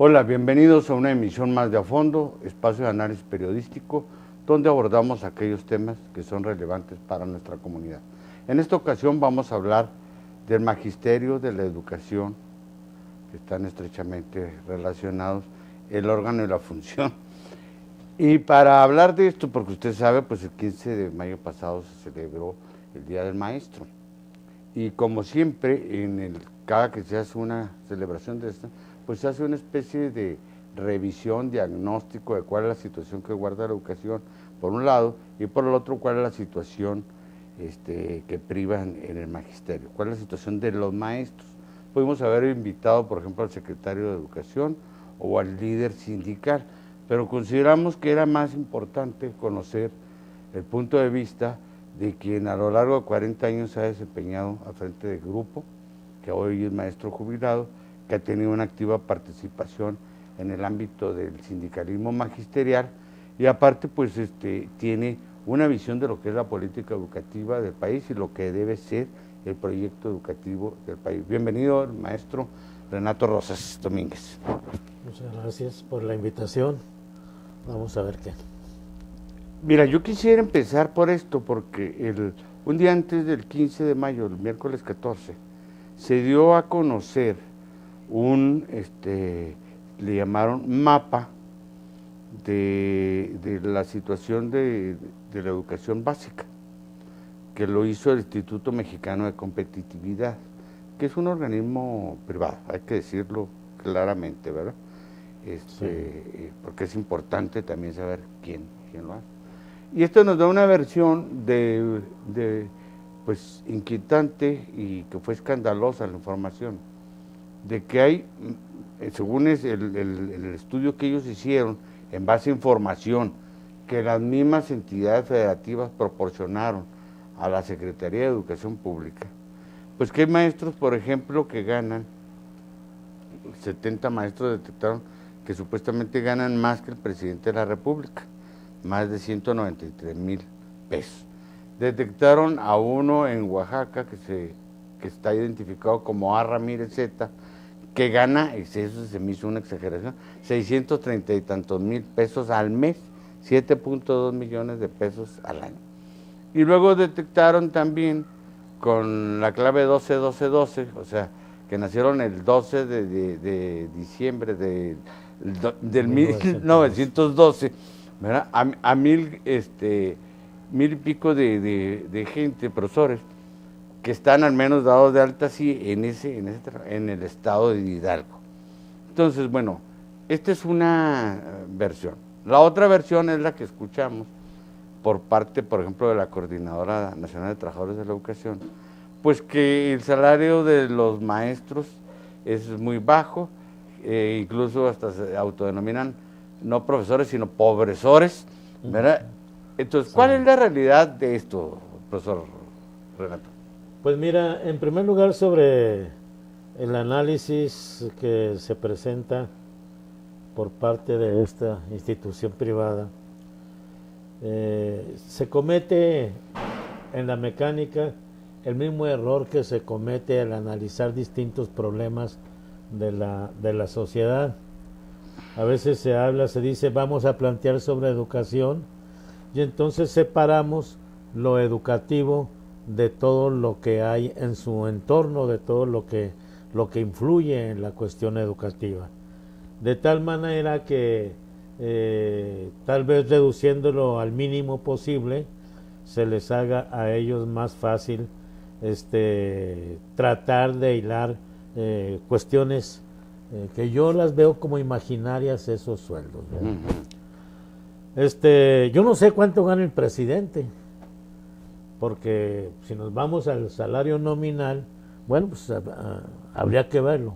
Hola, bienvenidos a una emisión más de A Fondo, espacio de análisis periodístico, donde abordamos aquellos temas que son relevantes para nuestra comunidad. En esta ocasión vamos a hablar del magisterio, de la educación, que están estrechamente relacionados, el órgano y la función. Y para hablar de esto, porque usted sabe, pues el 15 de mayo pasado se celebró el Día del Maestro. Y como siempre, cada que se hace una celebración de esta, pues se hace una especie de revisión, diagnóstico de cuál es la situación que guarda la educación, por un lado, y por el otro, cuál es la situación que priva en el magisterio, cuál es la situación de los maestros. Pudimos haber invitado, por ejemplo, al secretario de Educación o al líder sindical, pero consideramos que era más importante conocer el punto de vista de quien a lo largo de 40 años se ha desempeñado al frente del grupo, que hoy es maestro jubilado, que ha tenido una activa participación en el ámbito del sindicalismo magisterial y aparte pues tiene una visión de lo que es la política educativa del país y lo que debe ser el proyecto educativo del país. Bienvenido, el maestro Renato Rosas Domínguez. Muchas gracias por la invitación. Vamos a ver qué. Mira, yo quisiera empezar por esto, porque un día antes del 15 de mayo, el miércoles 14, se dio a conocer le llamaron mapa de la situación de la educación básica, que lo hizo el Instituto Mexicano de Competitividad, que es un organismo privado, hay que decirlo claramente, ¿verdad? Sí. Porque es importante también saber quién lo hace. Y esto nos da una versión pues inquietante y que fue escandalosa la información, de que hay, según el estudio que ellos hicieron, en base a información que las mismas entidades federativas proporcionaron a la Secretaría de Educación Pública, pues que hay maestros, por ejemplo, que ganan, 70 maestros detectaron que supuestamente ganan más que el presidente de la República, más de 193,000 pesos. Detectaron a uno en Oaxaca que está identificado como A. Ramírez Z, que gana, eso se me hizo una exageración, 630 y tantos mil pesos al mes, 7.2 millones de pesos al año. Y luego detectaron también con la clave 12-12-12, o sea, que nacieron el 12 de diciembre del 1912, ¿verdad? A mil y pico de gente, profesores, que están al menos dados de alta así en el estado de Hidalgo. Entonces, bueno, esta es una versión. La otra versión es la que escuchamos por parte, por ejemplo, de la Coordinadora Nacional de Trabajadores de la Educación, pues que el salario de los maestros es muy bajo, incluso hasta se autodenominan no profesores, sino pobresores, ¿verdad? Entonces, ¿cuál es la realidad de esto, profesor Renato? Pues mira, en primer lugar, sobre el análisis que se presenta por parte de esta institución privada, se comete en la mecánica el mismo error que se comete al analizar distintos problemas de la sociedad. A veces se dice, vamos a plantear sobre educación, y entonces separamos lo educativo de todo lo que hay en su entorno, de todo lo que influye en la cuestión educativa. De tal manera que tal vez reduciéndolo al mínimo posible, se les haga a ellos más fácil tratar de hilar cuestiones que yo las veo como imaginarias, esos sueldos, ¿verdad? Yo no sé cuánto gana el presidente, porque si nos vamos al salario nominal, bueno, pues habría que verlo.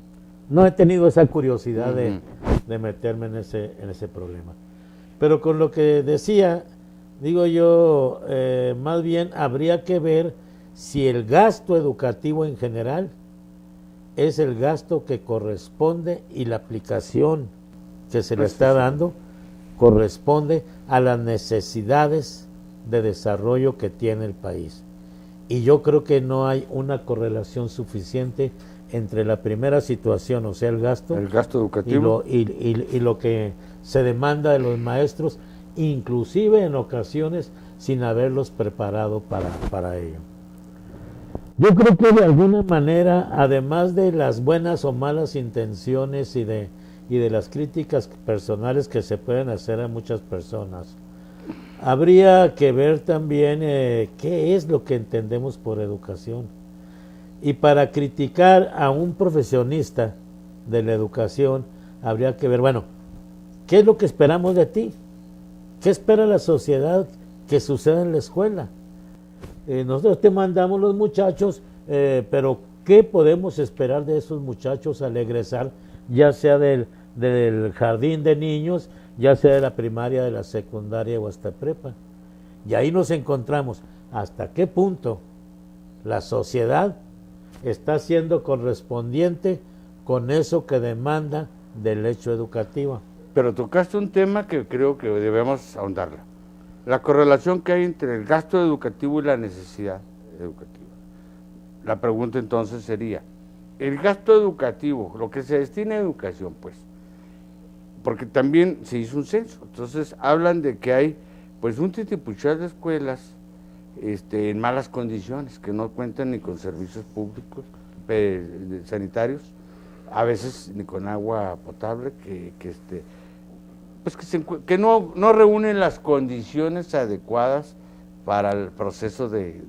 No he tenido esa curiosidad de meterme en ese problema. Pero con lo que decía, digo yo, más bien habría que ver si el gasto educativo en general es el gasto que corresponde y la aplicación que se le está dando corresponde a las necesidades de desarrollo que tiene el país. Y yo creo que no hay una correlación suficiente entre la primera situación, o sea, el gasto educativo y lo que se demanda de los maestros, inclusive en ocasiones sin haberlos preparado para ello. Yo creo que de alguna manera, además de las buenas o malas intenciones y de las críticas personales que se pueden hacer a muchas personas, habría que ver también qué es lo que entendemos por educación. Y para criticar a un profesionista de la educación, habría que ver, bueno, ¿qué es lo que esperamos de ti? ¿Qué espera la sociedad que suceda en la escuela? Nosotros te mandamos los muchachos, pero ¿qué podemos esperar de esos muchachos al egresar, ya sea del jardín de niños, ya sea de la primaria, de la secundaria o hasta prepa? Y ahí nos encontramos hasta qué punto la sociedad está siendo correspondiente con eso que demanda del hecho educativo. Pero tocaste un tema que creo que debemos ahondarla. La correlación que hay entre el gasto educativo y la necesidad educativa. La pregunta entonces sería, el gasto educativo, lo que se destina a educación, pues, porque también se hizo un censo, entonces hablan de que hay pues un titipuchal de escuelas en malas condiciones, que no cuentan ni con servicios públicos sanitarios, a veces ni con agua potable, que no reúnen las condiciones adecuadas para el proceso de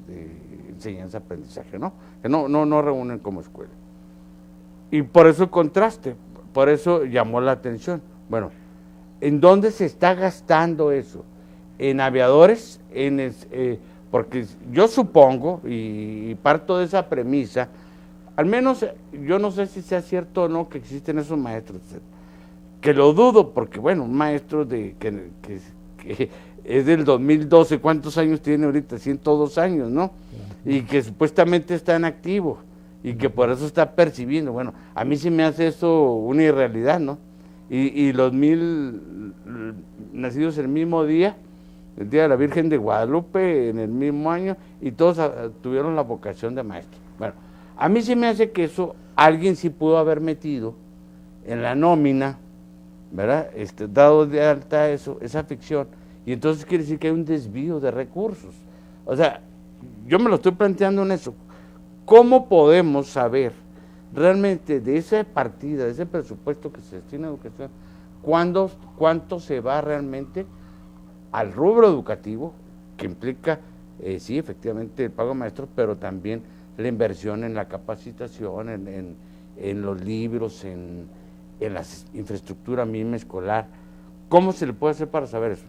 enseñanza-aprendizaje, ¿no? Que no reúnen como escuela. Y por eso el contraste, por eso llamó la atención. Bueno, ¿en dónde se está gastando eso? ¿En aviadores? Porque yo supongo, y parto de esa premisa, al menos yo no sé si sea cierto o no que existen esos maestros, que lo dudo, porque bueno, un maestro que es del 2012, ¿cuántos años tiene ahorita? 102 años, ¿no? Y que supuestamente está en activo, y que por eso está percibiendo. Bueno, a mí sí me hace eso una irrealidad, ¿no? Y los 1000 nacidos el mismo día, el Día de la Virgen de Guadalupe, en el mismo año, y todos tuvieron la vocación de maestro. Bueno, a mí sí me hace que eso alguien sí pudo haber metido en la nómina, ¿verdad? Dado de alta esa ficción, y entonces quiere decir que hay un desvío de recursos. O sea, yo me lo estoy planteando en eso. ¿Cómo podemos saber realmente de esa partida, de ese presupuesto que se destina a educación, cuánto se va realmente al rubro educativo, que implica, sí, efectivamente, el pago de maestros, pero también la inversión en la capacitación, en los libros, en la infraestructura misma escolar? ¿Cómo se le puede hacer para saber eso?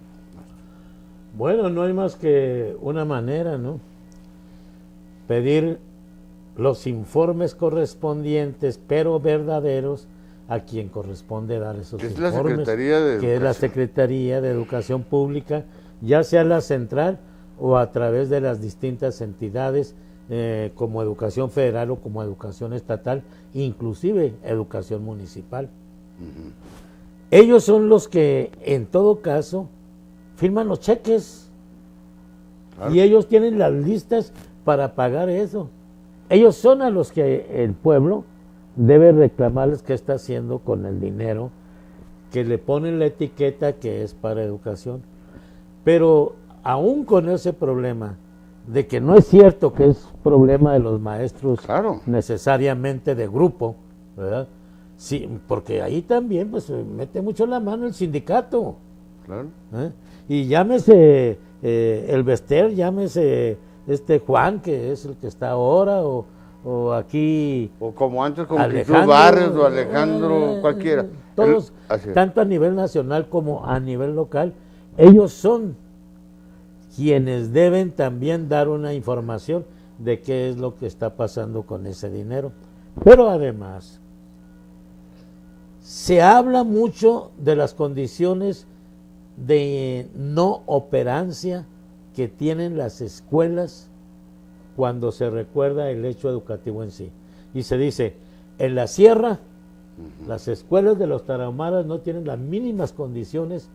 Bueno, no hay más que una manera, ¿no? Pedir los informes correspondientes, pero verdaderos, a quien corresponde dar esos informes, la Secretaría de que es la Secretaría de Educación Pública, ya sea la central o a través de las distintas entidades, como Educación Federal o como Educación Estatal, inclusive Educación Municipal. Uh-huh. Ellos son los que, en todo caso, firman los cheques. Claro. Y ellos tienen las listas para pagar eso. Ellos son a los que el pueblo debe reclamarles qué está haciendo con el dinero, que le ponen la etiqueta que es para educación. Pero aún con ese problema de que no es cierto que es problema de los maestros, claro, necesariamente de grupo, ¿verdad? Sí, porque ahí también pues mete mucho la mano el sindicato. Claro. Y llámese el Bester, llámese Juan, que es el que está ahora, o aquí, o como antes, como Jesús Barrios o Alejandro, cualquiera. Todos, tanto a nivel nacional como a nivel local, ellos son quienes deben también dar una información de qué es lo que está pasando con ese dinero. Pero además, se habla mucho de las condiciones de no operancia que tienen las escuelas cuando se recuerda el hecho educativo en sí. Y se dice, en la sierra, las escuelas de los tarahumaras no tienen las mínimas condiciones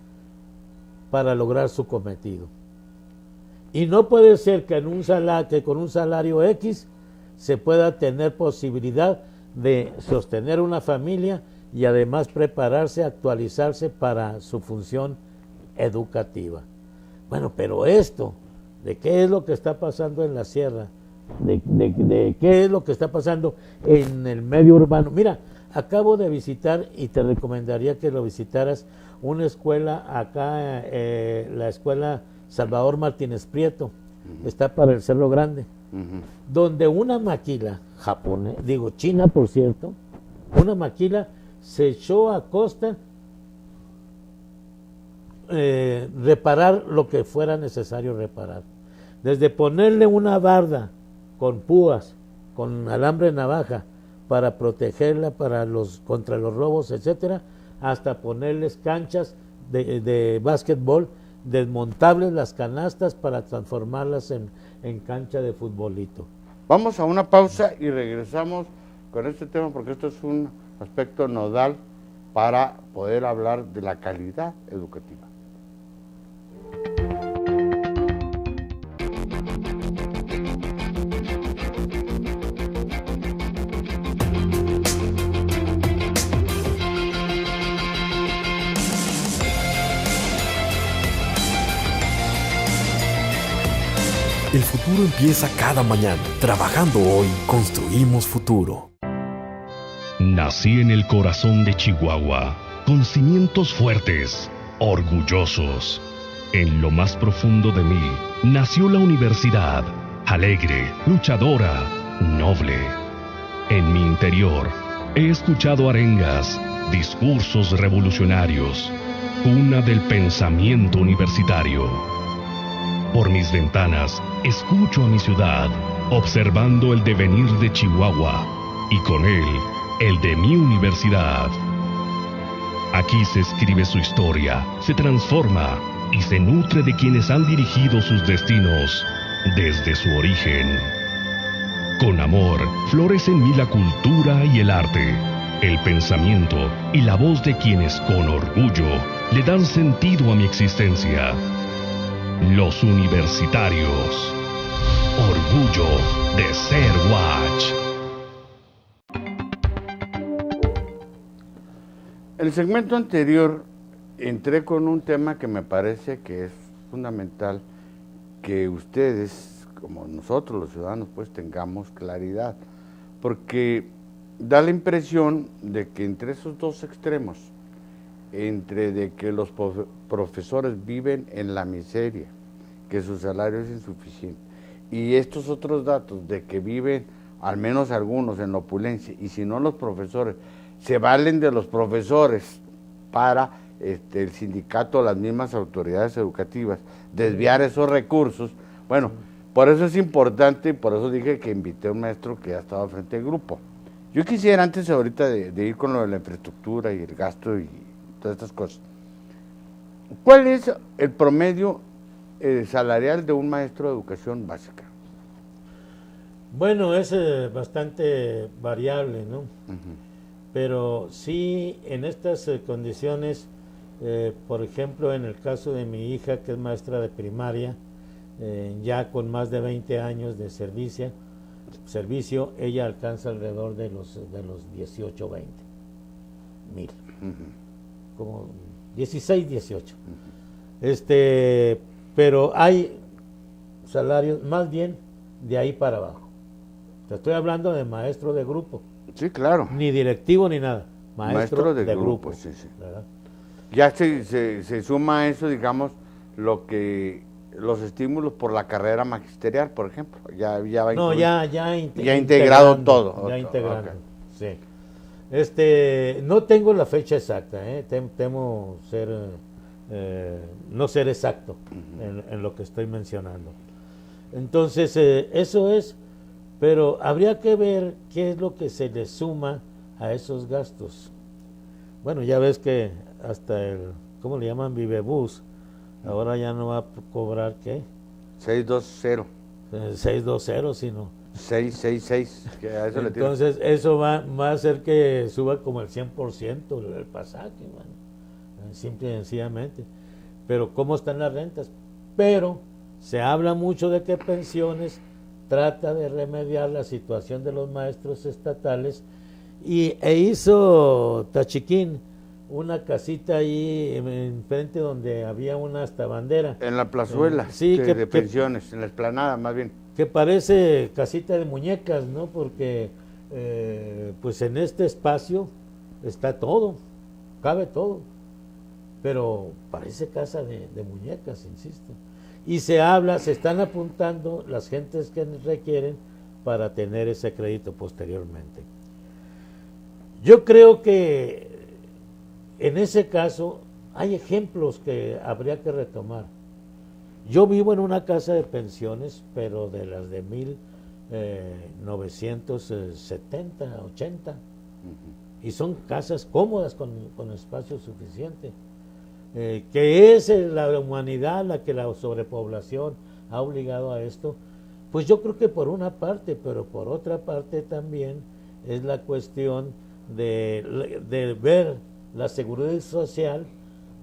para lograr su cometido. Y no puede ser que con un salario X se pueda tener posibilidad de sostener una familia y además prepararse, actualizarse para su función educativa. Bueno, pero esto, de qué es lo que está pasando en la sierra, de qué es lo que está pasando en el medio urbano. Mira, acabo de visitar, y te recomendaría que lo visitaras, una escuela acá, la escuela Salvador Martínez Prieto, está para el Cerro Grande, donde una maquila japonesa, digo china por cierto, una maquila se echó a costa reparar lo que fuera necesario reparar, desde ponerle una barda con púas, con alambre navaja para protegerla contra los robos, etcétera, hasta ponerles canchas de básquetbol, desmontables las canastas para transformarlas en cancha de futbolito. Vamos a una pausa y regresamos con este tema porque esto es un aspecto nodal para poder hablar de la calidad educativa. El futuro empieza cada mañana. Trabajando hoy, construimos futuro. Nací en el corazón de Chihuahua, con cimientos fuertes, orgullosos. En lo más profundo de mí, nació la universidad, alegre, luchadora, noble. En mi interior, he escuchado arengas, discursos revolucionarios, cuna del pensamiento universitario. Por mis ventanas, escucho a mi ciudad, observando el devenir de Chihuahua, y con él, el de mi universidad. Aquí se escribe su historia, se transforma y se nutre de quienes han dirigido sus destinos desde su origen. Con amor, florece en mí la cultura y el arte, el pensamiento y la voz de quienes con orgullo le dan sentido a mi existencia. Los universitarios. Orgullo de ser Watch. En el segmento anterior entré con un tema que me parece que es fundamental que ustedes, como nosotros los ciudadanos, pues tengamos claridad, porque da la impresión de que entre esos dos extremos, entre de que los profesores viven en la miseria, que su salario es insuficiente, y estos otros datos de que viven, al menos algunos, en la opulencia, y si no los profesores, se valen de los profesores para el sindicato, las mismas autoridades educativas, desviar esos recursos. Bueno, por eso es importante y por eso dije que invité a un maestro que ha estado frente al grupo. Yo quisiera, antes ahorita de ir con lo de la infraestructura y el gasto y todas estas cosas, ¿cuál es el promedio salarial de un maestro de educación básica? Bueno, es bastante variable, ¿no? Pero sí, en estas condiciones, por ejemplo, en el caso de mi hija, que es maestra de primaria, ya con más de 20 años de servicio, ella alcanza alrededor de los 18, 20 mil, como 16, 18. Pero hay salarios más bien de ahí para abajo. Te estoy hablando de maestro de grupo. Sí, claro. Ni directivo ni nada. Maestro de grupo. Sí, sí. ¿Verdad? Ya se suma a eso, digamos, los estímulos por la carrera magisterial, por ejemplo. Ya va no, ya integrado todo. Ya integrando, okay. Sí. No tengo la fecha exacta, temo no ser exacto en lo que estoy mencionando. Entonces, eso es, pero habría que ver qué es lo que se le suma a esos gastos. Bueno, ya ves que hasta ¿cómo le llaman? Vivebus, ahora ya no va a cobrar, ¿qué? 620. 620, sino 666. Que a eso entonces, eso va a hacer que suba como el 100% el pasaje, bueno, simple y sencillamente. Pero ¿cómo están las rentas? Pero se habla mucho de que Pensiones trata de remediar la situación de los maestros estatales e hizo Tachiquín una casita ahí enfrente donde había una hasta bandera. En la plazuela Sí, de pensiones, en la explanada más bien. Que parece casita de muñecas, ¿no? Porque pues en este espacio está todo, cabe todo, pero parece casa de muñecas, insisto. Y se están apuntando las gentes que requieren para tener ese crédito posteriormente. Yo creo que en ese caso hay ejemplos que habría que retomar. Yo vivo en una casa de pensiones, pero de las de 1970, 80, y son casas cómodas con espacio suficiente. Que es la humanidad la sobrepoblación ha obligado a esto, pues yo creo que por una parte, pero por otra parte también es la cuestión de ver la seguridad social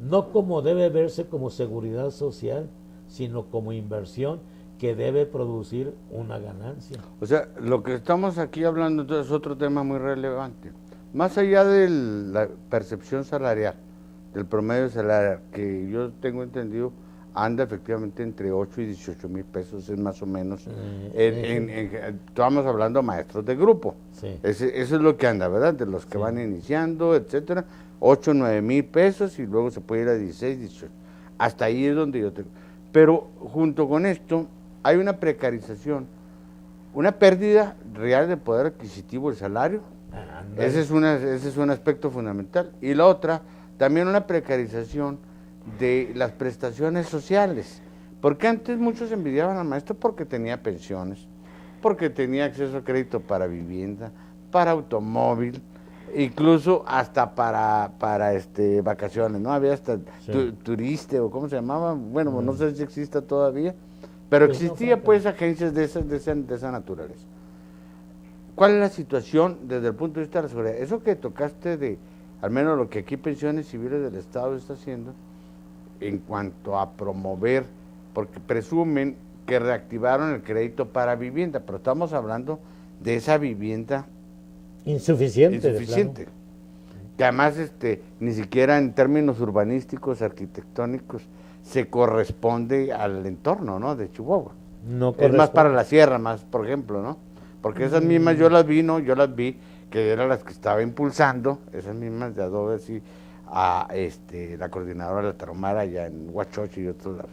no como debe verse como seguridad social, sino como inversión que debe producir una ganancia. O sea, lo que estamos aquí hablando entonces es otro tema muy relevante. Más allá de la percepción salarial, del promedio salarial, que yo tengo entendido anda efectivamente entre 8 y 18 mil pesos, es más o menos. Estamos hablando maestros de grupo. Sí. Eso es lo que anda, ¿verdad? De los que van iniciando, etcétera. 8, 9 mil pesos y luego se puede ir a 16, 18. Hasta ahí es donde yo tengo. Pero junto con esto hay una precarización, una pérdida real de poder adquisitivo del salario. Ese es un aspecto fundamental. Y la otra, también una precarización de las prestaciones sociales, porque antes muchos envidiaban al maestro porque tenía pensiones, porque tenía acceso a crédito para vivienda, para automóvil, incluso hasta para vacaciones, ¿no? Había hasta turiste o cómo se llamaba, bueno, no sé si exista todavía, pero pues existía pues agencias de esa naturaleza. ¿Cuál es la situación desde el punto de vista de la seguridad? Eso que tocaste de, al menos lo que aquí Pensiones Civiles del Estado está haciendo, en cuanto a promover, porque presumen que reactivaron el crédito para vivienda, pero estamos hablando de esa vivienda insuficiente. Que además ni siquiera en términos urbanísticos, arquitectónicos, se corresponde al entorno, ¿no? De Chihuahua. No es más para la sierra, más, por ejemplo, ¿no? Porque esas mismas yo las vi, que eran las que estaba impulsando, esas mismas de adobe así, a la coordinadora de la Tarahumara allá en Huachochi y otros lados.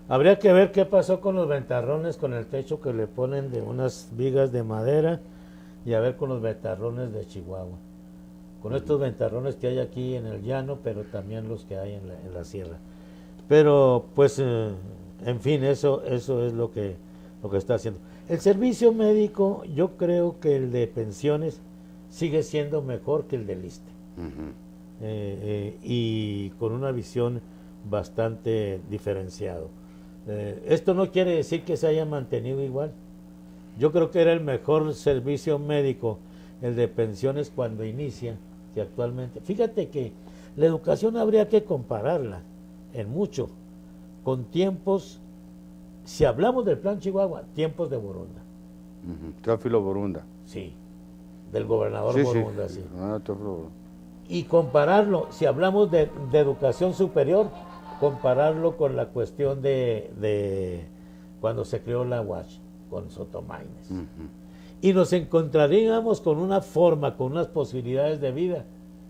Habría que ver qué pasó con los ventarrones, con el techo que le ponen de unas vigas de madera, y a ver con los ventarrones de Chihuahua, con estos ventarrones que hay aquí en el llano, pero también los que hay en la sierra. Pero pues en fin, eso es lo que está haciendo. El servicio médico, yo creo que el de pensiones sigue siendo mejor que el del ISSSTE. Y con una visión bastante diferenciado. Esto no quiere decir que se haya mantenido igual. Yo creo que era el mejor servicio médico el de pensiones cuando inicia que actualmente. Fíjate que la educación habría que compararla en mucho con tiempos, si hablamos del Plan Chihuahua, tiempos de Borunda. Teófilo Borunda. Sí, del gobernador Borunda, sí. Teófilo. Y compararlo, si hablamos de educación superior, compararlo con la cuestión de cuando se creó la UACH, con Sotomaines. Y nos encontraríamos con una forma, con unas posibilidades de vida,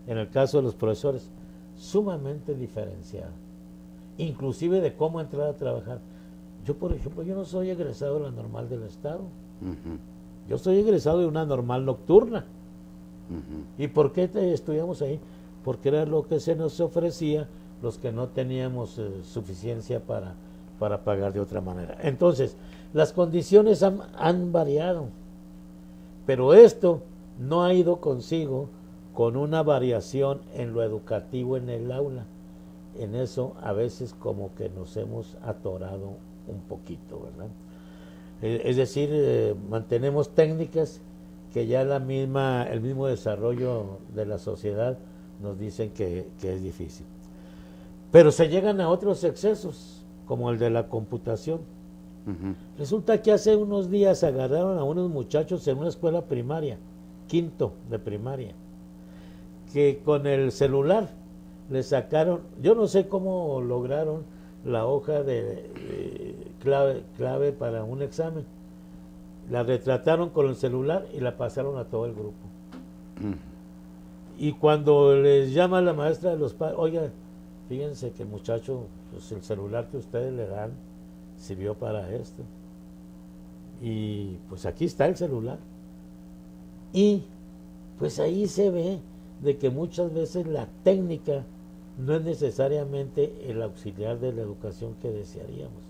en el caso de los profesores, sumamente diferenciada. Inclusive de cómo entrar a trabajar. Yo, por ejemplo, yo no soy egresado de la normal del Estado. Yo soy egresado de una normal nocturna. ¿Y por qué estudiamos ahí? Porque era lo que se nos ofrecía los que no teníamos suficiencia para pagar de otra manera. Entonces, las condiciones han variado, pero esto no ha ido consigo con una variación en lo educativo en el aula. En eso a veces como que nos hemos atorado un poquito, ¿verdad? Es decir, mantenemos técnicas que ya el mismo desarrollo de la sociedad nos dicen que es difícil. Pero se llegan a otros excesos, como el de la computación. Resulta que hace unos días agarraron a unos muchachos en una escuela primaria, quinto de primaria, que con el celular le sacaron, yo no sé cómo lograron la hoja de clave para un examen, la retrataron con el celular y la pasaron a todo el grupo. Y cuando les llama la maestra de los padres, oiga, fíjense que el muchacho, pues el celular que ustedes le dan sirvió para esto. Y pues aquí está el celular. Y pues ahí se ve de que muchas veces la técnica no es necesariamente el auxiliar de la educación que desearíamos.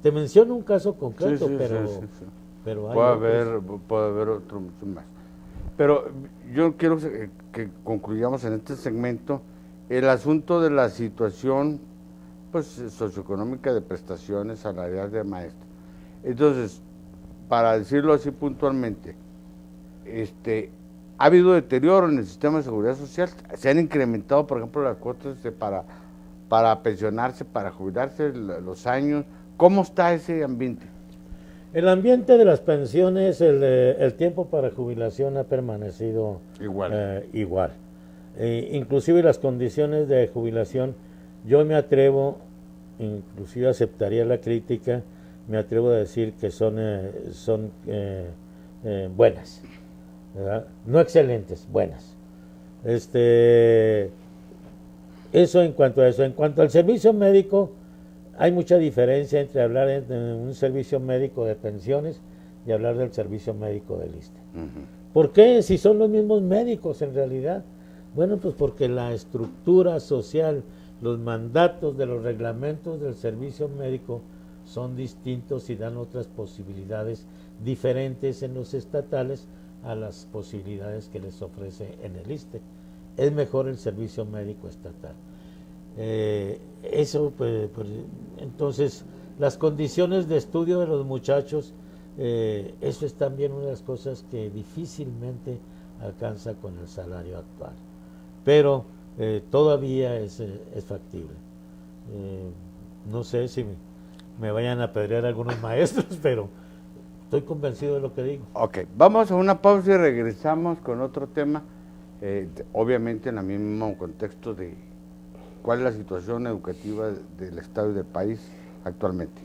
Te menciono un caso concreto, pero hay puede haber otro más. Pero yo quiero que concluyamos en este segmento el asunto de la situación pues socioeconómica de prestaciones salariales de maestros. Entonces, para decirlo así puntualmente, ha habido deterioro en el sistema de seguridad social, se han incrementado, por ejemplo, las cuotas para pensionarse, para jubilarse, los años. ¿Cómo está ese ambiente? El ambiente de las pensiones, el tiempo para jubilación ha permanecido igual. Inclusive las condiciones de jubilación, yo me atrevo, inclusive aceptaría la crítica, me atrevo a decir que son buenas, ¿verdad? No excelentes, buenas. Eso en cuanto a eso. En cuanto al servicio médico, hay mucha diferencia entre hablar de un servicio médico de pensiones y hablar del servicio médico del ISSSTE. ¿Por qué? Si son los mismos médicos en realidad. Bueno, pues porque la estructura social, los mandatos de los reglamentos del servicio médico son distintos y dan otras posibilidades diferentes en los estatales a las posibilidades que les ofrece en el ISSSTE. Es mejor el servicio médico estatal. Entonces, las condiciones de estudio de los muchachos, eso es también una de las cosas que difícilmente alcanza con el salario actual. Pero todavía es factible. No sé si me vayan a apedrear algunos maestros, pero estoy convencido de lo que digo. Ok, vamos a una pausa y regresamos con otro tema, obviamente en el mismo contexto de cuál es la situación educativa del Estado y del país actualmente.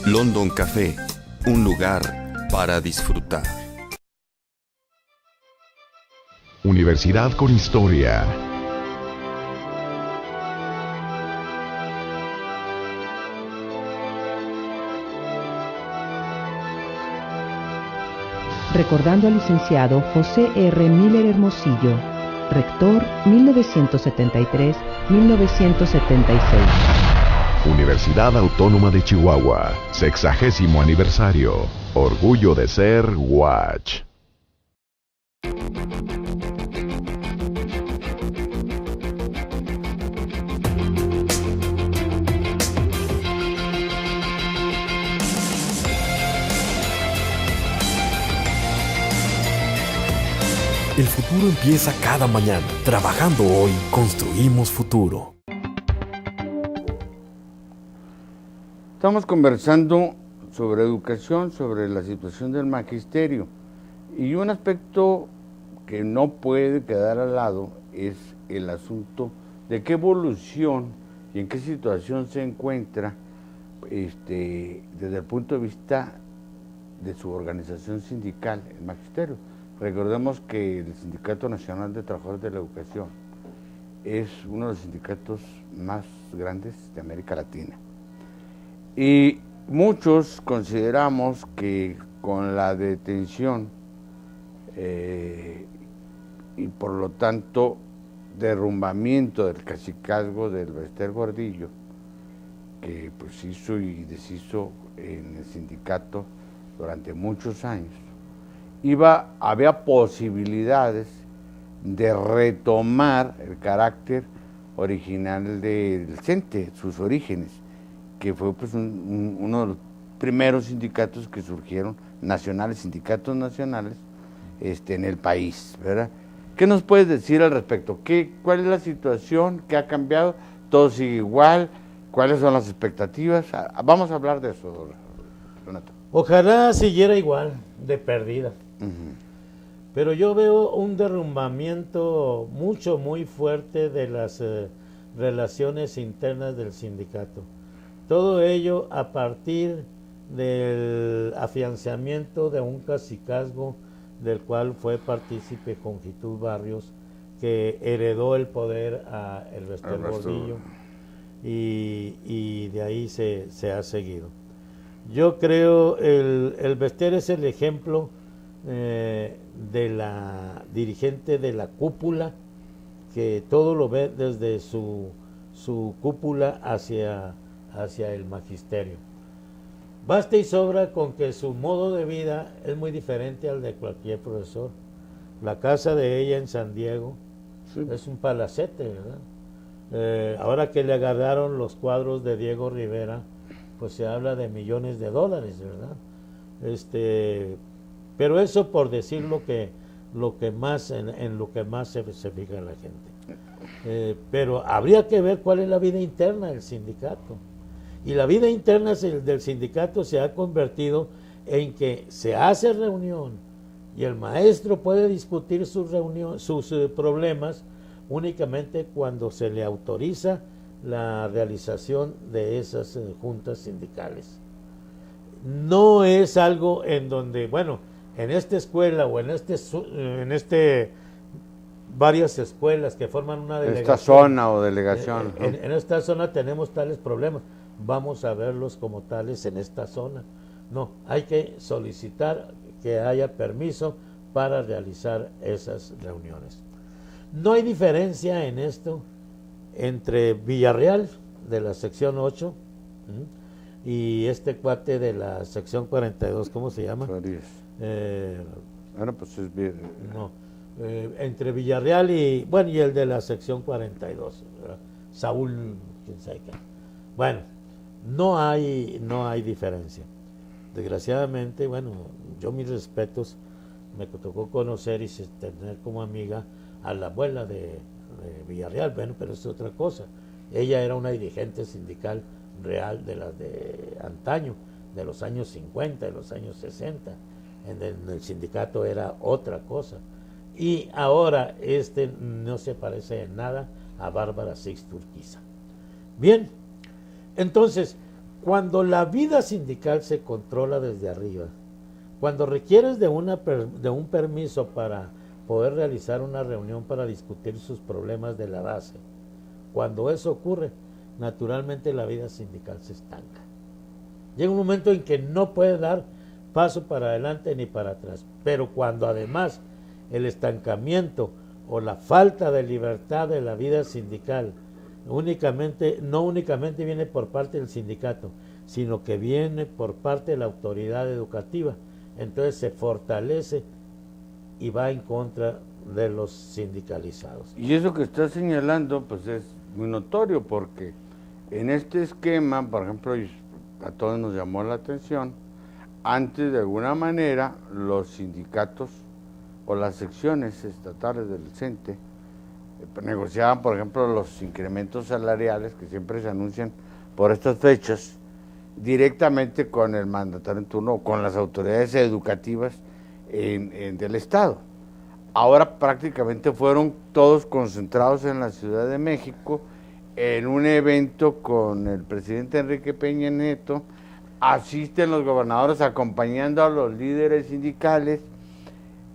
London Café, un lugar para disfrutar. Universidad con historia. Recordando al licenciado José R. Miller Hermosillo, rector 1973-1976. Universidad Autónoma de Chihuahua, 60º aniversario. Orgullo de ser Watch. El futuro empieza cada mañana. Trabajando hoy, construimos futuro. Estamos conversando sobre educación, sobre la situación del magisterio, y un aspecto que no puede quedar al lado es el asunto de qué evolución y en qué situación se encuentra desde el punto de vista de su organización sindical, el magisterio. Recordemos que el Sindicato Nacional de Trabajadores de la Educación es uno de los sindicatos más grandes de América Latina. Y muchos consideramos que con la detención y por lo tanto derrumbamiento del cacicazgo del Bester Gordillo, que pues hizo y deshizo en el sindicato durante muchos años, había posibilidades de retomar el carácter original del CENTE, sus orígenes, que fue pues uno de los primeros sindicatos que surgieron, nacionales, sindicatos nacionales, en el país, ¿verdad? ¿Qué nos puedes decir al respecto? ¿Cuál es la situación? ¿Qué ha cambiado? ¿Todo sigue igual? ¿Cuáles son las expectativas? Vamos a hablar de eso, Renato. Ojalá siguiera igual, de perdida. Uh-huh. Pero yo veo un derrumbamiento muy fuerte de las relaciones internas del sindicato. Todo ello a partir del afianzamiento de un cacicazgo del cual fue partícipe Conjitud Barrios, que heredó el poder a Elbester Gordillo, y de ahí se ha seguido. Yo creo Elbester es el ejemplo de la dirigente de la cúpula, que todo lo ve desde su cúpula hacia el magisterio. Basta y sobra con que su modo de vida es muy diferente al de cualquier profesor. La casa de ella en San Diego es un palacete, ¿verdad? Ahora que le agarraron los cuadros de Diego Rivera, pues se habla de millones de dólares, ¿verdad? Pero eso por decir lo que más en lo que más se fija la gente. Pero habría que ver cuál es la vida interna del sindicato. Y la vida interna del sindicato se ha convertido en que se hace reunión y el maestro puede discutir sus problemas únicamente cuando se le autoriza la realización de esas juntas sindicales. No es algo en donde, bueno, en esta escuela o en varias escuelas que forman una delegación. Esta zona o delegación. En esta zona tenemos tales problemas. Vamos a verlos como tales en esta zona. No, hay que solicitar que haya permiso para realizar esas reuniones. No hay diferencia en esto entre Villarreal, de la sección 8, y este cuate de la sección 42, ¿cómo se llama? Pues es bien. No, entre Villarreal y el de la sección 42, ¿verdad? Saúl, quién sabe qué. Bueno, no hay diferencia. Desgraciadamente, yo mis respetos, me tocó conocer y tener como amiga a la abuela de Villarreal, pero es otra cosa. Ella era una dirigente sindical real de las de antaño, de los años 50, de los años 60. En el sindicato era otra cosa. Y ahora no se parece en nada a Bárbara Six Urquiza. Bien, entonces, cuando la vida sindical se controla desde arriba, cuando requieres de un permiso para poder realizar una reunión para discutir sus problemas de la base, cuando eso ocurre, naturalmente la vida sindical se estanca. Llega un momento en que no puede dar paso para adelante ni para atrás, pero cuando además el estancamiento o la falta de libertad de la vida sindical no únicamente viene por parte del sindicato, sino que viene por parte de la autoridad educativa, entonces se fortalece y va en contra de los sindicalizados. Y eso que está señalando pues es muy notorio, porque en este esquema, por ejemplo, a todos nos llamó la atención, antes de alguna manera los sindicatos o las secciones estatales del CENTE negociaban, por ejemplo, los incrementos salariales que siempre se anuncian por estas fechas directamente con el mandatario en turno o con las autoridades educativas del Estado. Ahora prácticamente fueron todos concentrados en la Ciudad de México en un evento con el presidente Enrique Peña Nieto. Asisten los gobernadores acompañando a los líderes sindicales.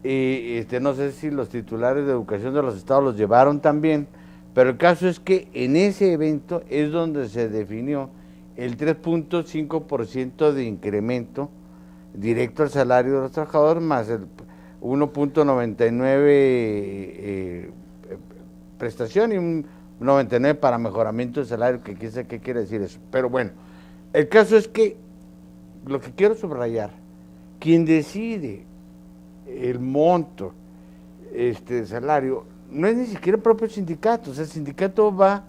No sé si los titulares de educación de los estados los llevaron también, pero el caso es que en ese evento es donde se definió el 3.5% de incremento directo al salario de los trabajadores, más el 1.99 prestación y un 99 para mejoramiento de salario, que qué quiere decir eso. Pero bueno, el caso es que lo que quiero subrayar, quien decide el monto de salario no es ni siquiera el propio sindicato. O sea, el sindicato va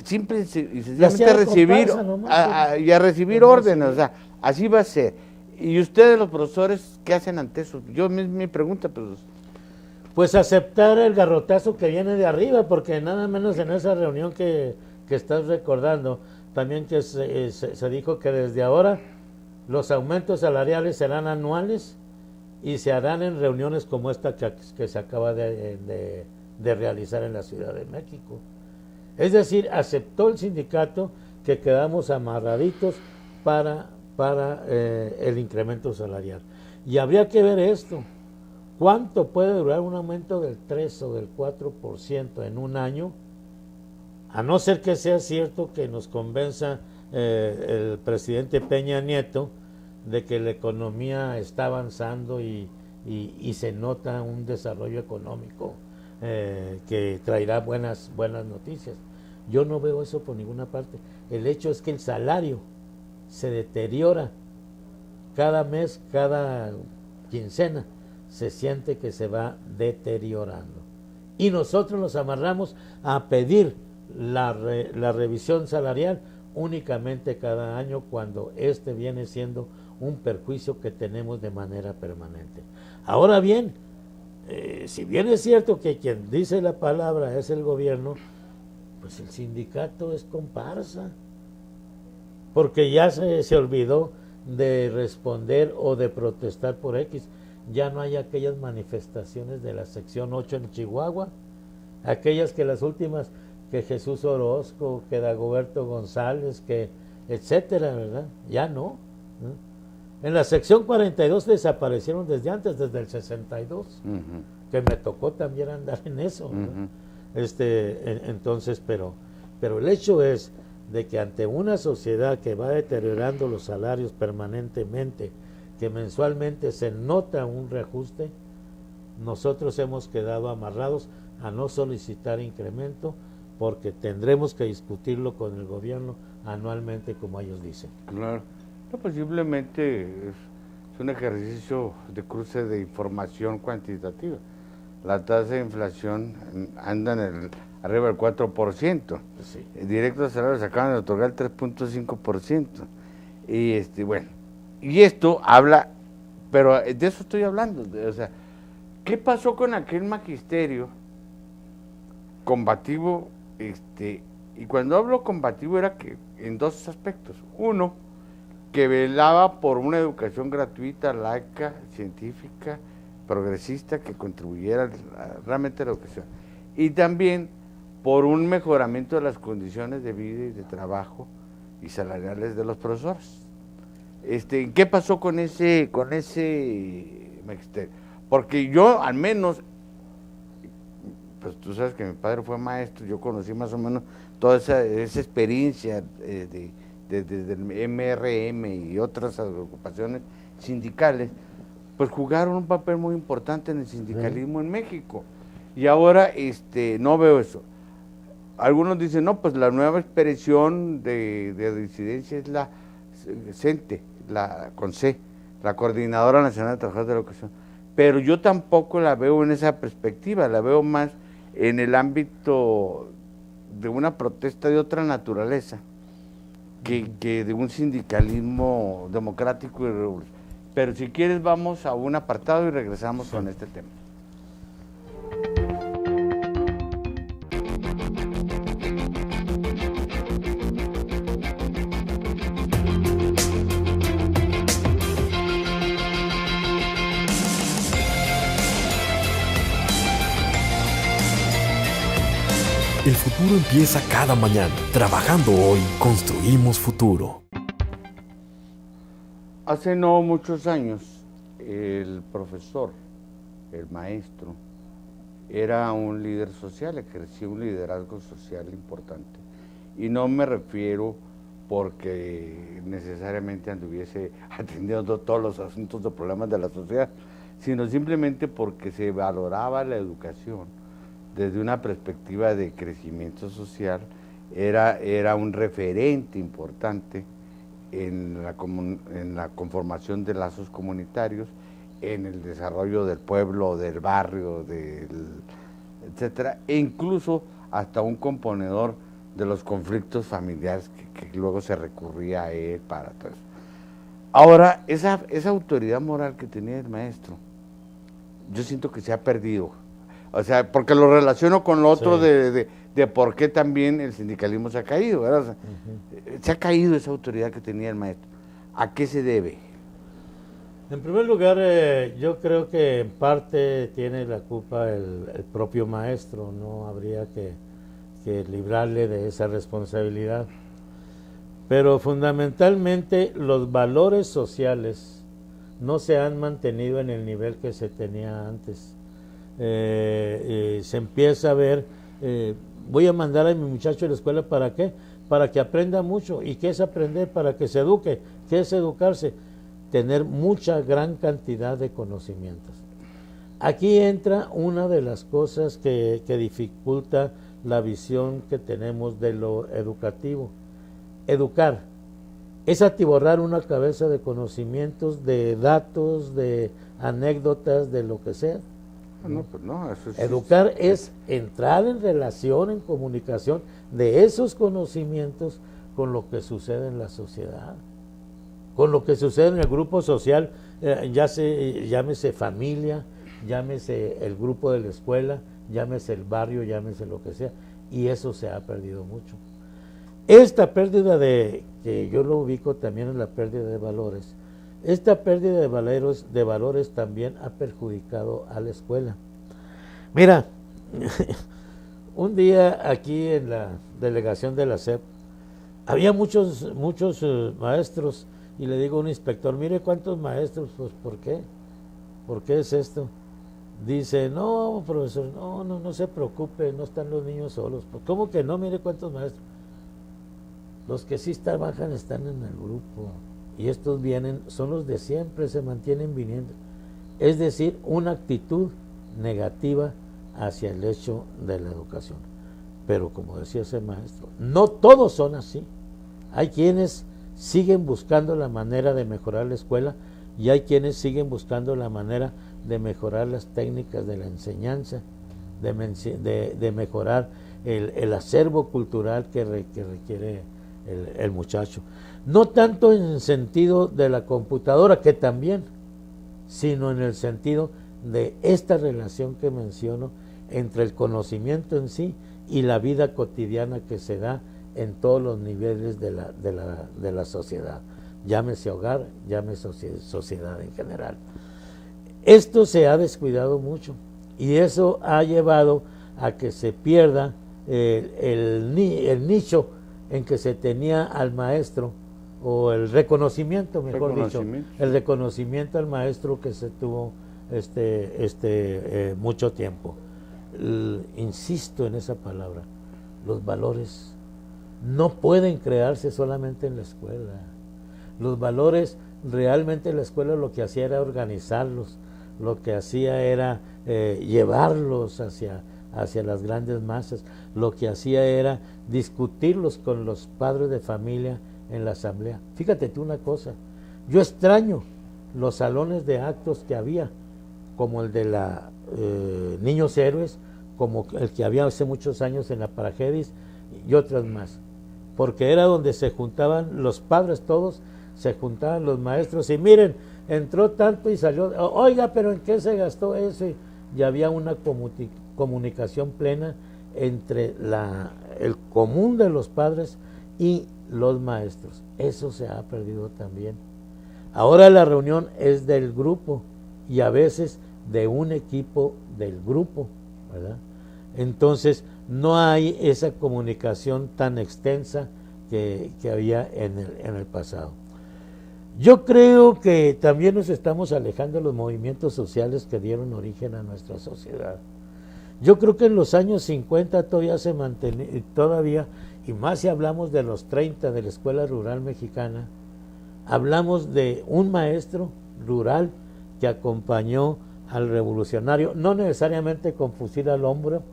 simple y La sencillamente hacía de recibir comparsa nomás, y a recibir nomás, órdenes, o sea, así va a ser. Y ustedes los profesores, ¿qué hacen ante eso? Yo mi pregunta, pues... Pues aceptar el garrotazo que viene de arriba, porque nada menos en esa reunión que estás recordando, también que se dijo que desde ahora los aumentos salariales serán anuales y se harán en reuniones como esta que se acaba de realizar en la Ciudad de México. Es decir, aceptó el sindicato que quedamos amarraditos para el incremento salarial. Y habría que ver esto. ¿Cuánto puede durar un aumento del 3 o del 4% en un año? A no ser que sea cierto que nos convenza el presidente Peña Nieto de que la economía está avanzando y se nota un desarrollo económico que traerá buenas noticias. Yo no veo eso por ninguna parte. El hecho es que el salario se deteriora cada mes, cada quincena, se siente que se va deteriorando. Y nosotros nos amarramos a pedir la revisión salarial únicamente cada año, cuando este viene siendo un perjuicio que tenemos de manera permanente. Ahora bien, si bien es cierto que quien dice la palabra es el gobierno, pues el sindicato es comparsa, porque ya se olvidó de responder o de protestar por X. Ya no hay aquellas manifestaciones de la sección 8 en Chihuahua, aquellas que las últimas, que Jesús Orozco, que Dagoberto González, que etcétera, ¿verdad? Ya no. En la sección 42 desaparecieron desde antes, desde el 62, que me tocó también andar en eso, entonces, pero el hecho es de que ante una sociedad que va deteriorando los salarios permanentemente, que mensualmente se nota un reajuste, nosotros hemos quedado amarrados a no solicitar incremento, porque tendremos que discutirlo con el gobierno anualmente, como ellos dicen. Claro, no, pues simplemente es un ejercicio de cruce de información cuantitativa. La tasa de inflación anda arriba del 4%. Sí. Directos salarios acaban de otorgar el 3.5%. Y bueno, y esto habla, pero de eso estoy hablando, o sea, ¿qué pasó con aquel magisterio combativo? Y cuando hablo combativo era que en dos aspectos. Uno, que velaba por una educación gratuita, laica, científica, progresista, que contribuyera realmente a la educación. Y también por un mejoramiento de las condiciones de vida y de trabajo y salariales de los profesores. ¿Qué pasó con ese magisterio? Porque yo, al menos, pues tú sabes que mi padre fue maestro, yo conocí más o menos toda esa experiencia desde el MRM y otras agrupaciones sindicales, pues jugaron un papel muy importante en el sindicalismo en México. Y ahora no veo eso. Algunos dicen, no, pues la nueva expresión de disidencia es la CENTE, la Coordinadora Nacional de Trabajadores de la Educación. Pero yo tampoco la veo en esa perspectiva, la veo más en el ámbito de una protesta de otra naturaleza que de un sindicalismo democrático y revolucionario. Pero si quieres vamos a un apartado y regresamos con este tema. El futuro empieza cada mañana. Trabajando hoy, construimos futuro. Hace no muchos años, el profesor, el maestro, era un líder social, ejercía un liderazgo social importante. Y no me refiero porque necesariamente anduviese atendiendo todos los asuntos o problemas de la sociedad, sino simplemente porque se valoraba la educación desde una perspectiva de crecimiento social, era un referente importante en la conformación de lazos comunitarios, en el desarrollo del pueblo, del barrio, etcétera, e incluso hasta un componedor de los conflictos familiares que luego se recurría a él para todo eso. Ahora, esa autoridad moral que tenía el maestro, yo siento que se ha perdido. O sea, porque lo relaciono con lo otro de por qué también el sindicalismo se ha caído, ¿verdad? O sea, se ha caído esa autoridad que tenía el maestro. ¿A qué se debe? En primer lugar, yo creo que en parte tiene la culpa el propio maestro, no habría que librarle de esa responsabilidad. Pero fundamentalmente los valores sociales no se han mantenido en el nivel que se tenía antes. Se empieza a ver, voy a mandar a mi muchacho a la escuela, ¿para qué? Para que aprenda mucho. ¿Y qué es aprender? Para que se eduque. ¿Qué es educarse? Tener mucha, gran cantidad de conocimientos. Aquí entra una de las cosas que dificulta la visión que tenemos de lo educativo. Educar es atiborrar una cabeza de conocimientos, de datos, de anécdotas, de lo que sea. No, pues no, eso sí. Educar es entrar en relación, en comunicación de esos conocimientos con lo que sucede en la sociedad, con lo que sucede en el grupo social, llámese familia, llámese el grupo de la escuela, llámese el barrio, llámese lo que sea, y eso se ha perdido mucho. Esta pérdida que yo lo ubico también en la pérdida de valores, esta pérdida de valores también ha perjudicado a la escuela. Mira, un día aquí en la delegación de la SEP había muchos maestros, y le digo a un inspector, mire cuántos maestros. Pues ¿por qué? ¿Por qué es esto? Dice, no, profesor, no se preocupe, no están los niños solos. Pues, ¿cómo que no? Mire cuántos maestros. Los que sí trabajan están en el grupo, y estos vienen, son los de siempre, se mantienen viniendo. Es decir, una actitud negativa hacia el hecho de la educación. Pero como decía ese maestro, no todos son así. Hay quienes siguen buscando la manera de mejorar la escuela, y hay quienes siguen buscando la manera de mejorar las técnicas de la enseñanza, de mejorar el acervo cultural que requiere el muchacho. No tanto en el sentido de la computadora, que también, sino en el sentido de esta relación que menciono entre el conocimiento en sí y la vida cotidiana que se da en todos los niveles de la sociedad, llámese hogar, llámese sociedad en general. Esto se ha descuidado mucho, y eso ha llevado a que se pierda el nicho en que se tenía al maestro, o el reconocimiento, mejor dicho, el reconocimiento al maestro que se tuvo mucho tiempo. Insisto en esa palabra, los valores no pueden crearse solamente en la escuela. Los valores, realmente la escuela lo que hacía era organizarlos, lo que hacía era llevarlos hacia las grandes masas, lo que hacía era discutirlos con los padres de familia en la asamblea. Fíjate tú una cosa, yo extraño los salones de actos que había, como el de la Niños Héroes, como el que había hace muchos años en la Paragedis y otras más, porque era donde se juntaban los padres todos, se juntaban los maestros, y miren, entró tanto y salió, oiga, pero ¿en qué se gastó eso? Y había una comunicación plena entre el común de los padres y los maestros. Eso se ha perdido también. Ahora la reunión es del grupo, y a veces de un equipo del grupo, ¿verdad? Entonces no hay esa comunicación tan extensa que había en el pasado. Yo creo que también nos estamos alejando de los movimientos sociales que dieron origen a nuestra sociedad. Yo creo que en los años 50 todavía se mantenía, y más si hablamos de los 30 de la Escuela Rural Mexicana, hablamos de un maestro rural que acompañó al revolucionario, no necesariamente con fusil al hombro,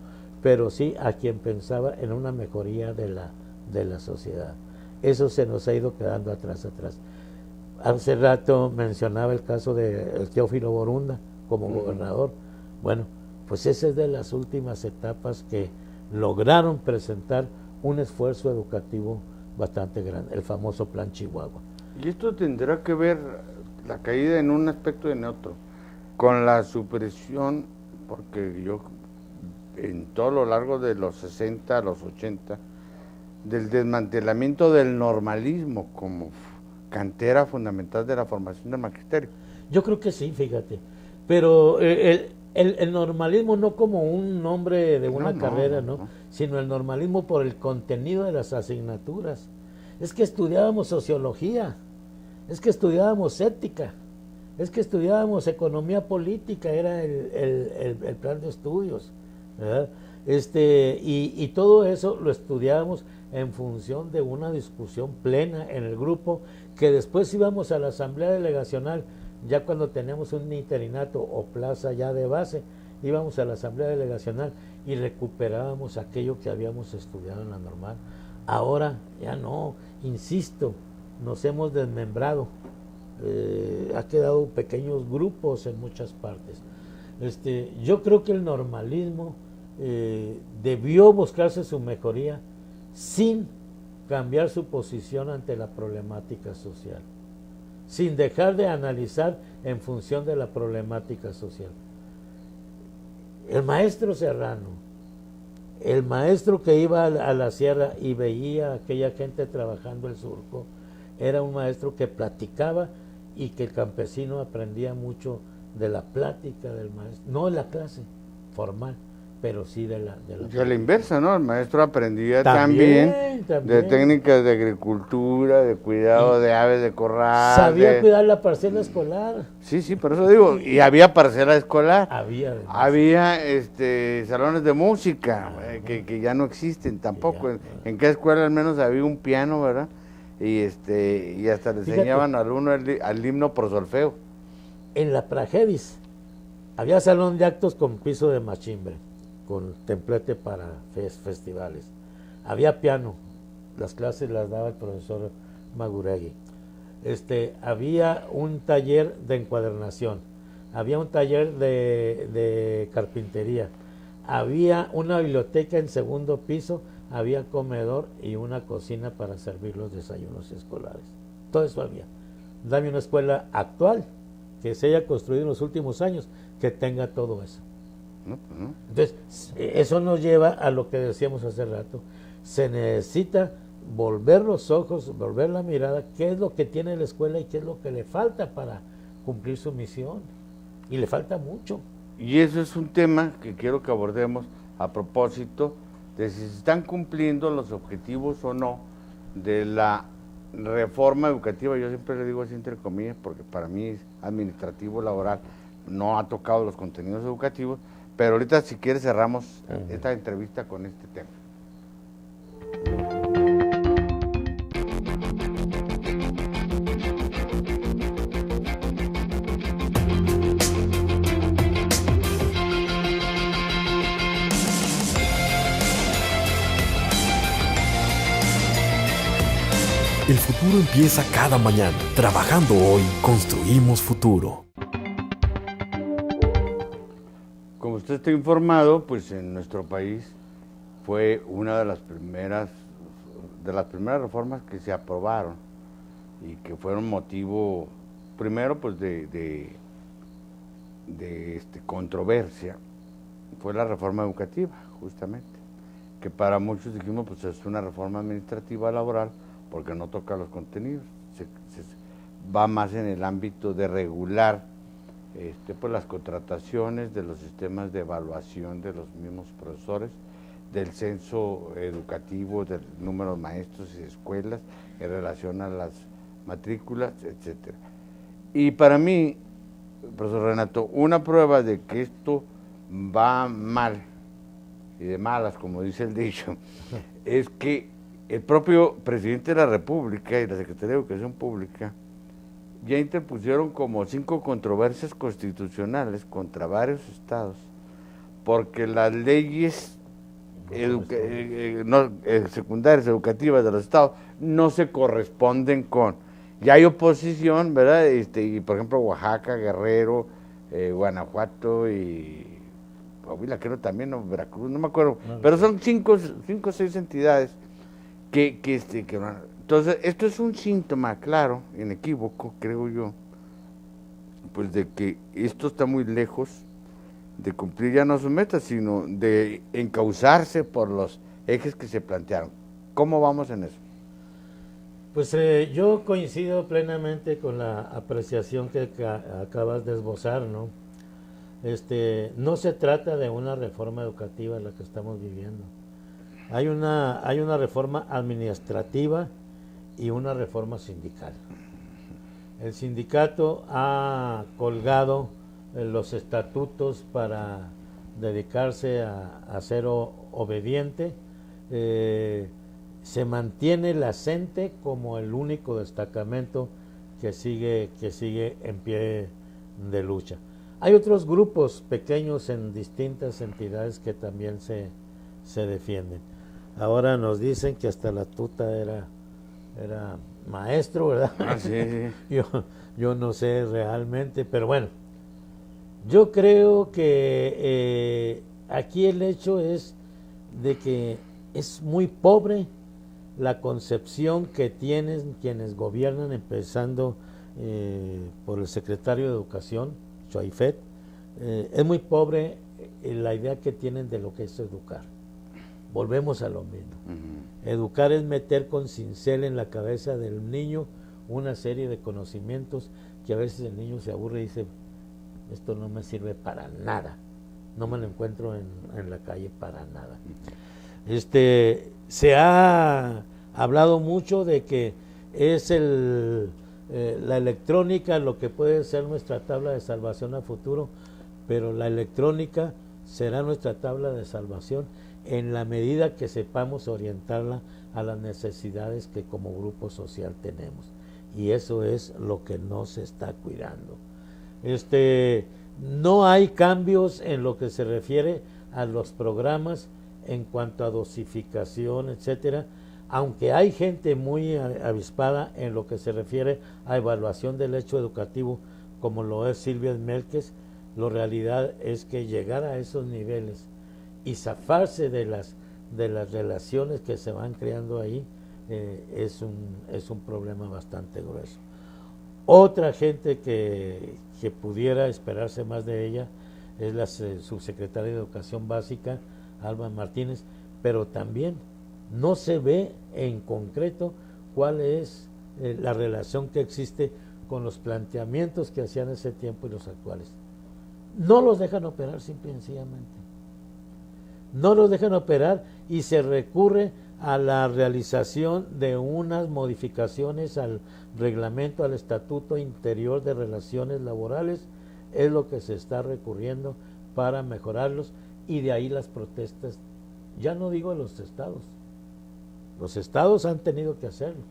pero sí a quien pensaba en una mejoría de la sociedad. Eso se nos ha ido quedando atrás. Hace rato mencionaba el caso de Teófilo Borunda como gobernador. Bueno, pues esa es de las últimas etapas que lograron presentar un esfuerzo educativo bastante grande, el famoso Plan Chihuahua. Y esto tendrá que ver, la caída en un aspecto y en otro, con la supresión, porque yo en todo lo largo de los 60, los 80, del desmantelamiento del normalismo como cantera fundamental de la formación del magisterio. Yo creo que sí, fíjate, pero el normalismo no como un nombre de una carrera, ¿no? Sino el normalismo por el contenido de las asignaturas. Es que estudiábamos sociología, es que estudiábamos ética, es que estudiábamos economía política, era el plan de estudios, ¿verdad? Y todo eso lo estudiábamos en función de una discusión plena en el grupo, que después íbamos a la asamblea delegacional, ya cuando teníamos un interinato o plaza ya de base, íbamos a la asamblea delegacional y recuperábamos aquello que habíamos estudiado en la normal. Ahora ya no, insisto, nos hemos desmembrado, ha quedado pequeños grupos en muchas partes. Yo creo que el normalismo debió buscarse su mejoría sin cambiar su posición ante la problemática social, sin dejar de analizar en función de la problemática social. El maestro Serrano, el maestro que iba a la sierra y veía a aquella gente trabajando el surco, era un maestro que platicaba y que el campesino aprendía mucho de la plática del maestro, no en la clase formal, pero sí de la y a la inversa, ¿no? El maestro aprendía también de técnicas de agricultura, de cuidado de aves de corral. Sabía cuidar la parcela escolar. Sí, por eso digo, y había parcela escolar. Había salones de música, que ya no existen tampoco. En cada escuela al menos había un piano, ¿verdad? Y hasta le enseñaban al uno al himno por solfeo. En la Pragedis había salón de actos con piso de machimbre, con templete para festivales. Había piano, las clases las daba el profesor Maguregui. Había un taller de encuadernación, había un taller de carpintería, había una biblioteca en segundo piso, había comedor y una cocina para servir los desayunos escolares. Todo eso había. Dame una escuela actual que se haya construido en los últimos años que tenga todo eso. Entonces, eso nos lleva a lo que decíamos hace rato. Se necesita volver los ojos, volver la mirada, qué es lo que tiene la escuela y qué es lo que le falta para cumplir su misión. Y le falta mucho. Y eso es un tema que quiero que abordemos a propósito de si se están cumpliendo los objetivos o no de la reforma educativa. Yo siempre le digo así entre comillas, porque para mí es administrativo, laboral, no ha tocado los contenidos educativos. Pero ahorita, si quieres, cerramos esta entrevista con este tema. El futuro empieza cada mañana. Trabajando hoy, construimos futuro. Como usted está informado, pues en nuestro país fue una de las primeras reformas que se aprobaron y que fueron motivo, primero, pues de controversia, fue la reforma educativa, justamente, que para muchos dijimos, pues es una reforma administrativa laboral porque no toca los contenidos, va más en el ámbito de regular pues las contrataciones de los sistemas de evaluación de los mismos profesores, del censo educativo, del número de maestros y de escuelas en relación a las matrículas, etcétera. Y para mí, profesor Renato, una prueba de que esto va mal, y de malas, como dice el dicho, es que el propio presidente de la República y la Secretaría de Educación Pública ya interpusieron como 5 controversias constitucionales contra varios estados, porque las leyes secundarias educativas de los estados no se corresponden con. Ya hay oposición, ¿verdad? Y por ejemplo Oaxaca, Guerrero, Guanajuato y Coahuila, creo también, o Veracruz, no me acuerdo, pero son 5 o 6 entidades Entonces, esto es un síntoma claro, inequívoco, creo yo, pues de que esto está muy lejos de cumplir ya no sus metas, sino de encauzarse por los ejes que se plantearon. ¿Cómo vamos en eso? Pues yo coincido plenamente con la apreciación que acabas de esbozar, ¿no? No se trata de una reforma educativa la que estamos viviendo. Hay una reforma administrativa y una reforma sindical. El sindicato ha colgado los estatutos para dedicarse a ser obediente. Se mantiene la CENTE como el único destacamento que sigue en pie de lucha. Hay otros grupos pequeños en distintas entidades que también se defienden. Ahora nos dicen que hasta la tuta era maestro, ¿verdad? Ah, sí, sí. Yo no sé realmente, pero bueno, yo creo que aquí el hecho es de que es muy pobre la concepción que tienen quienes gobiernan, empezando por el secretario de Educación, Choaifet. Es muy pobre la idea que tienen de lo que es educar. Volvemos a lo mismo. Educar es meter con cincel en la cabeza del niño una serie de conocimientos que a veces el niño se aburre y dice, esto no me sirve para nada, no me lo encuentro en la calle para nada. Se ha hablado mucho de que es la electrónica lo que puede ser nuestra tabla de salvación a futuro, pero la electrónica será nuestra tabla de salvación en la medida que sepamos orientarla a las necesidades que como grupo social tenemos, y eso es lo que no se está cuidando. No hay cambios en lo que se refiere a los programas en cuanto a dosificación, etcétera, aunque hay gente muy avispada en lo que se refiere a evaluación del hecho educativo, como lo es Silvia Mélquez. La realidad es que llegar a esos niveles y zafarse de las relaciones que se van creando ahí es un problema bastante grueso. Otra gente que pudiera esperarse más de ella es la subsecretaria de Educación Básica, Alba Martínez, pero también no se ve en concreto cuál es la relación que existe con los planteamientos que hacían ese tiempo y los actuales. No los dejan operar simple y sencillamente. No los dejan operar y se recurre a la realización de unas modificaciones al reglamento, al Estatuto Interior de Relaciones Laborales, es lo que se está recurriendo para mejorarlos, y de ahí las protestas, ya no digo de los estados han tenido que hacerlo,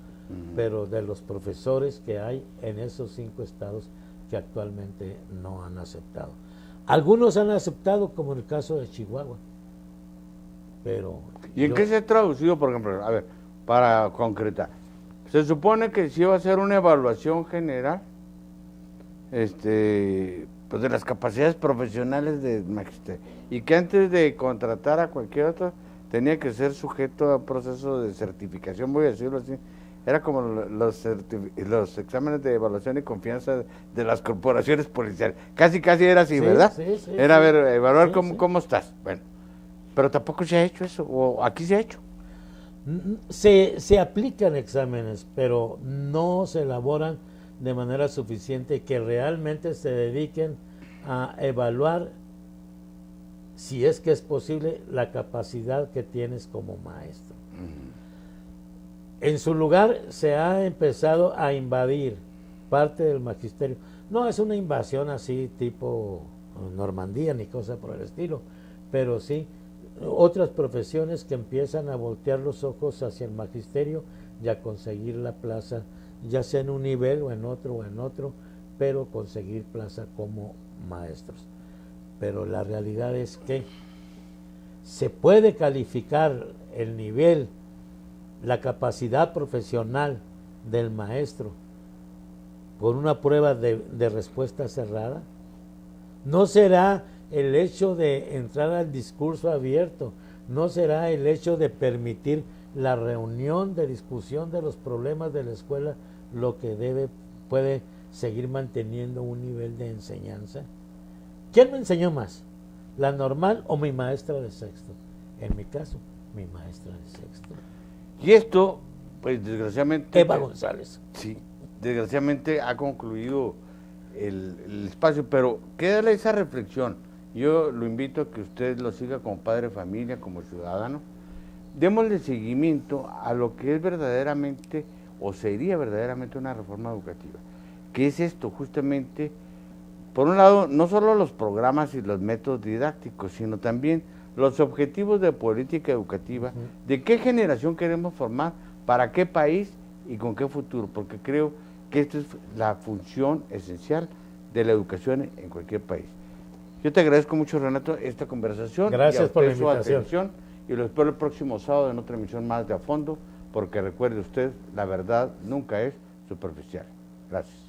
pero de los profesores que hay en esos 5 estados que actualmente no han aceptado. Algunos han aceptado, como en el caso de Chihuahua. Pero ¿y en qué se ha traducido, por ejemplo? A ver, para concretar. Se supone que si va a ser una evaluación general, pues de las capacidades profesionales del magisterio, y que antes de contratar a cualquier otro tenía que ser sujeto a proceso de certificación, voy a decirlo así. Era como los exámenes de evaluación y confianza de las corporaciones policiales. Casi era así, sí, ¿verdad? Sí, era, a ver, evaluar cómo estás. Bueno, pero tampoco se ha hecho eso, o aquí se ha hecho. Se aplican exámenes, pero no se elaboran de manera suficiente que realmente se dediquen a evaluar, si es que es posible, la capacidad que tienes como maestro. En su lugar se ha empezado a invadir parte del magisterio. No es una invasión así tipo Normandía ni cosa por el estilo, pero sí otras profesiones que empiezan a voltear los ojos hacia el magisterio y a conseguir la plaza, ya sea en un nivel o en otro, pero conseguir plaza como maestros. Pero la realidad es que se puede calificar el nivel, la capacidad profesional del maestro por una prueba de respuesta cerrada. No será el hecho de entrar al discurso abierto, no será el hecho de permitir la reunión de discusión de los problemas de la escuela lo que puede seguir manteniendo un nivel de enseñanza? ¿Quién me enseñó más? ¿La normal o mi maestra de sexto? En mi caso, mi maestra de sexto. Y esto, pues desgraciadamente... Eva González. Sí, desgraciadamente ha concluido el espacio, pero queda esa reflexión. Yo lo invito a que usted lo siga como padre de familia, como ciudadano. Démosle seguimiento a lo que es verdaderamente, o sería verdaderamente una reforma educativa. ¿Qué es esto? Justamente, por un lado, no solo los programas y los métodos didácticos, sino también los objetivos de política educativa, de qué generación queremos formar, para qué país y con qué futuro, porque creo que esta es la función esencial de la educación en cualquier país. Yo te agradezco mucho, Renato, esta conversación. Gracias por la su invitación. atención, y lo espero el próximo sábado en otra emisión más de A Fondo, porque recuerde usted, la verdad nunca es superficial. Gracias.